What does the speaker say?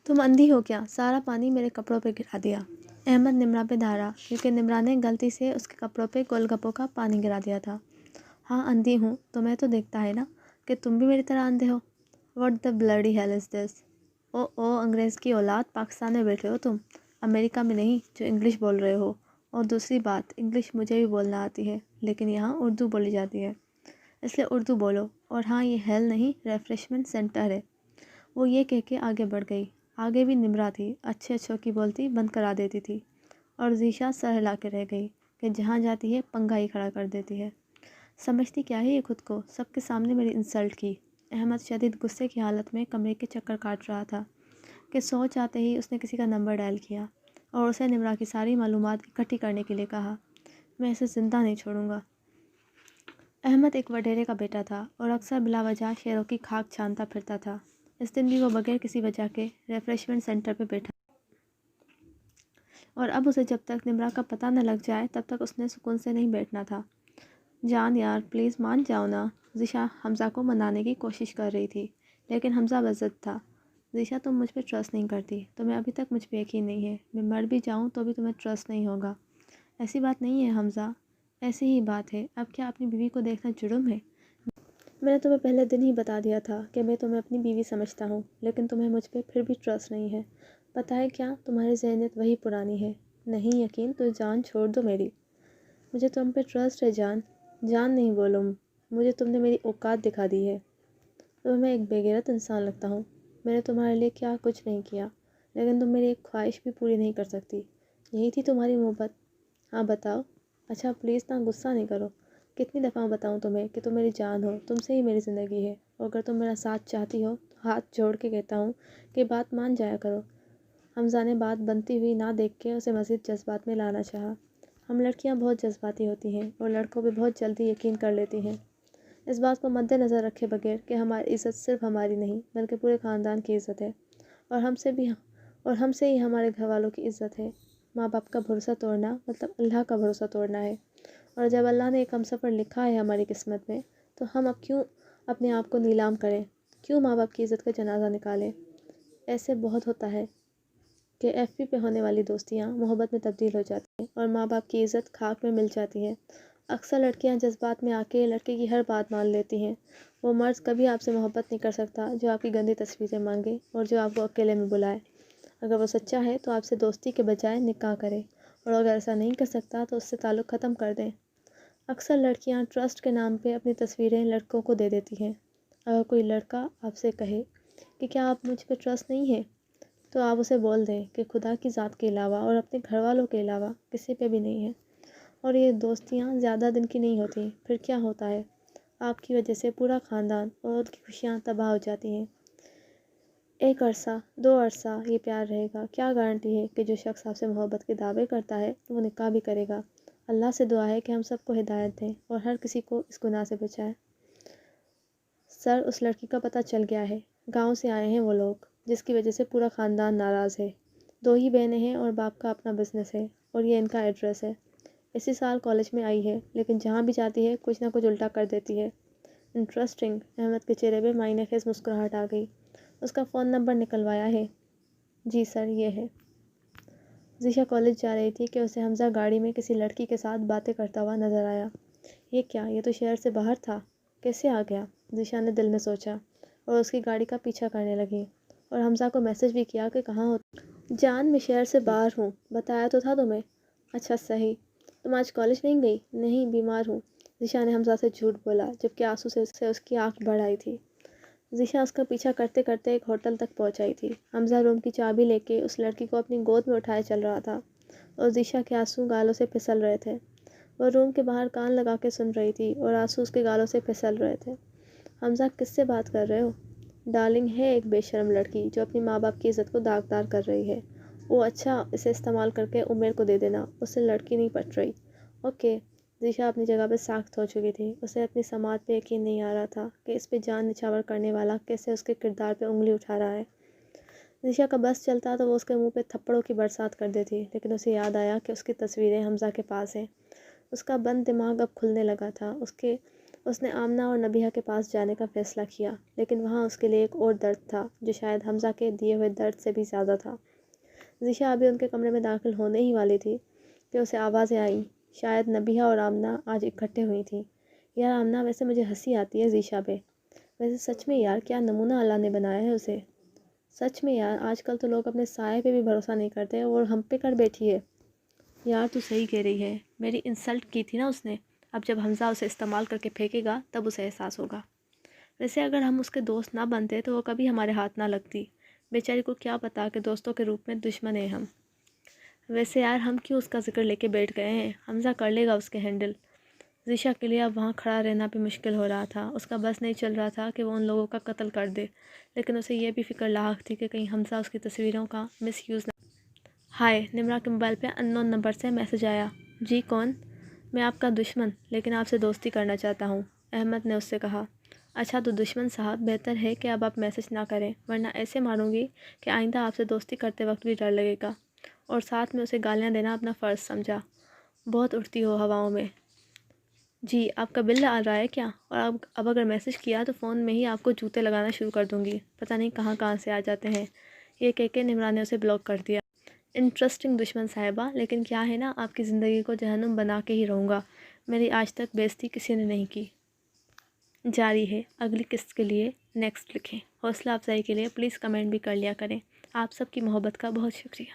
تم اندھی ہو کیا؟ سارا پانی میرے کپڑوں پہ گرا دیا۔ احمد نمرہ پہ دھارا کیونکہ نمرہ نے غلطی سے اس کے کپڑوں پہ گول گپوں کا پانی گرا دیا تھا۔ ہاں اندھی ہوں، تمہیں تو دیکھتا ہے نا کہ تم بھی میری طرح اندھے ہو۔ What the bloody hell is this? او انگریز کی اولاد، پاکستان میں بیٹھے ہو تم، امریکہ میں نہیں جو انگلش بول رہے ہو۔ اور دوسری بات، انگلش مجھے بھی بولنا آتی ہے لیکن یہاں اردو بولی جاتی ہے، اس لیے اردو بولو۔ اور ہاں یہ ہیل نہیں، ریفریشمنٹ سینٹر ہے۔ وہ یہ کہہ کے آگے بڑھ گئی۔ آگے بھی نمرہ تھی، اچھے اچھوں کی بولتی بند کرا دیتی تھی، اور ذیشا سر ہلا کے رہ گئی کہ جہاں جاتی ہے پنگا ہی کھڑا کر دیتی ہے۔ سمجھتی کیا ہے یہ خود کو؟ سب کے سامنے میری انسلٹ کی۔ احمد شدید غصے کی حالت میں کمرے کے چکر کاٹ رہا تھا کہ سوچ آتے ہی اس نے کسی کا نمبر ڈائل کیا اور اسے نمرہ کی ساری معلومات اکٹھی کرنے کے لیے کہا۔ میں اسے زندہ نہیں چھوڑوں گا۔ احمد ایک وڈیرے کا بیٹا تھا اور اکثر بلا وجہ شیروں کی کھاک چھانتا پھرتا تھا۔ اس دن بھی وہ بغیر کسی وجہ کے ریفریشمنٹ سینٹر پہ بیٹھا، اور اب اسے جب تک نمرہ کا پتہ نہ لگ جائے تب تک اس نے سکون سے نہیں بیٹھنا تھا۔ جان یار پلیز مان جاؤ نا۔ ذیشا حمزہ کو منانے کی کوشش کر رہی تھی لیکن حمزہ بضد تھا۔ ذیشا تم مجھ پہ ٹرسٹ نہیں کرتی، تمہیں ابھی تک مجھ پہ یقین نہیں ہے، میں مر بھی جاؤں تو بھی تمہیں ٹرسٹ نہیں ہوگا۔ ایسی بات نہیں ہے حمزہ، ایسی ہی بات ہے۔ اب کیا اپنی بیوی کو دیکھنا جرم ہے؟ میں نے تمہیں پہلے دن ہی بتا دیا تھا کہ میں تمہیں اپنی بیوی سمجھتا ہوں، لیکن تمہیں مجھ پہ پھر بھی ٹرسٹ نہیں ہے۔ پتہ ہے کیا، تمہاری ذہنیت وہی پرانی ہے۔ نہیں یقین تو جان چھوڑ دو میری۔ مجھے تم پہ ٹرسٹ ہے جان۔ جان نہیں بولو، مجھے تم نے میری اوقات دکھا دی ہے۔ تمہیں میں ایک بے غیرت انسان لگتا ہوں۔ میں نے تمہارے لیے کیا کچھ نہیں کیا، لیکن تم میری ایک خواہش بھی پوری نہیں کر سکتی۔ یہی تھی تمہاری محبت؟ ہاں بتاؤ۔ اچھا پلیز نا غصہ نہیں کرو۔ کتنی دفعہ بتاؤں تمہیں کہ تم میری جان ہو، تم سے ہی میری زندگی ہے، اور اگر تم میرا ساتھ چاہتی ہو تو ہاتھ جوڑ کے کہتا ہوں کہ بات مان جایا کرو۔ حمزہ نے بات بنتی ہوئی نہ دیکھ کے اسے مزید جذبات میں لانا چاہا۔ ہم لڑکیاں بہت جذباتی ہوتی ہیں اور لڑکوں بھی بہت جلدی یقین کر لیتی ہیں۔ اس بات کو مد نظر رکھے بغیر کہ ہماری عزت صرف ہماری نہیں بلکہ پورے خاندان کی عزت ہے، اور ہم سے ہی ہمارے گھر والوں کی عزت ہے۔ ماں باپ کا بھروسہ توڑنا مطلب اللہ کا بھروسہ توڑنا ہے، اور جب اللہ نے ایک ہمسفر لکھا ہے ہماری قسمت میں تو ہم اب کیوں اپنے آپ کو نیلام کریں؟ کیوں ماں باپ کی عزت کا جنازہ نکالیں؟ ایسے بہت ہوتا ہے کہ ایف بی پہ ہونے والی دوستیاں محبت میں تبدیل ہو جاتی ہیں اور ماں باپ کی عزت خاک میں مل جاتی ہے۔ اکثر لڑکیاں جذبات میں آ کے لڑکے کی ہر بات مان لیتی ہیں۔ وہ مرد کبھی آپ سے محبت نہیں کر سکتا جو آپ کی گندی تصویریں مانگے اور جو آپ کو اکیلے میں بلائے۔ اگر وہ سچا ہے تو آپ سے دوستی کے بجائے نکاح کرے، اور اگر ایسا نہیں کر سکتا تو اس سے تعلق ختم کر دیں۔ اکثر لڑکیاں ٹرسٹ کے نام پہ اپنی تصویریں لڑکوں کو دے دیتی ہیں۔ اگر کوئی لڑکا آپ سے کہے کہ کیا آپ مجھ پہ ٹرسٹ نہیں ہے، تو آپ اسے بول دیں کہ خدا کی ذات کے علاوہ اور اپنے گھر والوں کے علاوہ کسی پہ بھی نہیں ہے، اور یہ دوستیاں زیادہ دن کی نہیں ہوتی۔ پھر کیا ہوتا ہے، آپ کی وجہ سے پورا خاندان اور ان کی خوشیاں تباہ ہو جاتی ہیں۔ ایک عرصہ، دو عرصہ یہ پیار رہے گا، کیا گارنٹی ہے کہ جو شخص آپ سے محبت کے دعوے کرتا ہے وہ نکاح بھی کرے گا؟ اللہ سے دعا ہے کہ ہم سب کو ہدایت دیں اور ہر کسی کو اس گناہ سے بچائے۔ سر اس لڑکی کا پتہ چل گیا ہے، گاؤں سے آئے ہیں وہ لوگ جس کی وجہ سے پورا خاندان ناراض ہے۔ دو ہی بہنیں ہیں اور باپ کا اپنا بزنس ہے، اور یہ ان کا ایڈریس ہے۔ اسی سال کالج میں آئی ہے لیکن جہاں بھی جاتی ہے کچھ نہ کچھ الٹا کر دیتی ہے۔ انٹرسٹنگ۔ احمد کے چہرے پہ معنی خیز مسکراہٹ آ گئی۔ اس کا فون نمبر نکلوایا ہے؟ جی سر یہ ہے۔ ذیشا کالج جا رہی تھی کہ اسے حمزہ گاڑی میں کسی لڑکی کے ساتھ باتیں کرتا ہوا نظر آیا۔ یہ کیا، یہ تو شہر سے باہر تھا، کیسے آ گیا؟ ذیشا نے دل میں سوچا اور اس کی گاڑی کا پیچھا کرنے لگی، اور حمزہ کو میسج بھی کیا کہ کہاں ہو؟ جان میں شہر سے باہر ہوں، بتایا تو تھا تمہیں۔ اچھا صحیح، تم آج کالج نہیں گئی؟ نہیں بیمار ہوں، ذیشا نے حمزہ سے جھوٹ بولا جبکہ آنسو سے اس کی آنکھ بڑھ آئی تھی۔ ذیشا اس کا پیچھا کرتے کرتے ایک ہوٹل تک پہنچائی تھی۔ حمزہ روم کی چابی لے کے اس لڑکی کو اپنی گود میں اٹھائے چل رہا تھا، اور ذیشا کے آنسو گالوں سے پھسل رہے تھے۔ وہ روم کے باہر کان لگا کے سن رہی تھی اور آنسو اس کے گالوں سے پھسل رہے تھے۔ حمزہ کس سے بات کر رہے ہو؟ ڈارلنگ ہے ایک بے شرم لڑکی جو اپنی ماں باپ کی عزت کو داغدار کر رہی ہے۔ وہ اچھا اسے استعمال کر کے عمیر کو دے دینا، اس سے لڑکی نہیں پٹ رہی۔ اوکے۔ ذیشا اپنی جگہ پہ ساخت ہو چکی تھی۔ اسے اپنی سماعت پہ یقین نہیں آ رہا تھا کہ اس پہ جان نچھاور کرنے والا کیسے اس کے کردار پہ انگلی اٹھا رہا ہے۔ ذیشا کا بس چلتا تو وہ اس کے منہ پہ تھپڑوں کی برسات کر دیتی، لیکن اسے یاد آیا کہ اس کی تصویریں حمزہ کے پاس ہیں۔ اس کا بند دماغ اب کھلنے لگا تھا۔ اس کے اس نے آمنہ اور نبیہہ کے پاس جانے کا فیصلہ کیا، لیکن وہاں اس کے لیے ایک اور درد تھا جو شاید حمزہ کے دیے ہوئے درد سے بھی زیادہ تھا۔ ذیشا ابھی ان کے کمرے میں داخل ہونے ہی والی تھی کہ اسے آوازیں آئیں۔ شاید نبیہہ اور آمنہ آج اکٹھے ہوئی تھیں۔ یار آمنہ، ویسے مجھے ہنسی آتی ہے ذیشا پہ، ویسے سچ میں یار کیا نمونہ اللہ نے بنایا ہے اسے۔ سچ میں یار آج کل تو لوگ اپنے سائے پہ بھی بھروسہ نہیں کرتے اور ہم پہ کر بیٹھی ہے۔ یار تو صحیح کہہ رہی ہے، میری انسلٹ کی تھی نا اس نے، اب جب حمزہ اسے استعمال کر کے پھینکے گا تب اسے احساس ہوگا۔ ویسے اگر ہم اس کے دوست نہ بنتے تو وہ کبھی ہمارے ہاتھ نہ لگتی، بیچاری کو کیا پتا کہ دوستوں کے روپ میں دشمن ہیں ہم۔ ویسے یار ہم کیوں اس کا ذکر لے کے بیٹھ گئے ہیں، حمزہ کر لے گا اس کے ہینڈل۔ ذیشا کے لیے اب وہاں کھڑا رہنا بھی مشکل ہو رہا تھا، اس کا بس نہیں چل رہا تھا کہ وہ ان لوگوں کا قتل کر دے، لیکن اسے یہ بھی فکر لاحق تھی کہ کہیں حمزہ اس کی تصویروں کا مس یوز نہ۔ ہائے، نمرہ کے موبائل پہ ان نون نمبر سے میسج آیا۔ جی کون؟ میں آپ کا دشمن، لیکن آپ سے دوستی کرنا چاہتا ہوں، احمد نے اس سے کہا۔ اچھا تو دشمن صاحب، بہتر ہے کہ اب آپ میسج نہ کریں، ورنہ ایسے ماروں گی کہ آئندہ آپ سے دوستی کرتے وقت بھی ڈر لگے گا، اور ساتھ میں اسے گالیاں دینا اپنا فرض سمجھا۔ بہت اڑتی ہو ہواؤں میں۔ جی آپ کا بل آ رہا ہے کیا؟ اور اب اگر میسج کیا تو فون میں ہی آپ کو جوتے لگانا شروع کر دوں گی، پتہ نہیں کہاں کہاں سے آ جاتے ہیں۔ یہ کہہ کے نمرہ نے اسے بلاک کر دیا۔ انٹرسٹنگ دشمن صاحبہ، لیکن کیا ہے نا، آپ کی زندگی کو جہنم بنا کے ہی رہوں گا، میری آج تک بےعزتی کسی نے نہیں کی۔ جاری ہے، اگلی قسط کے لیے نیکسٹ لکھیں۔ حوصلہ افزائی کے لیے پلیز کمنٹ بھی کر لیا کریں۔ آپ سب کی محبت کا بہت شکریہ۔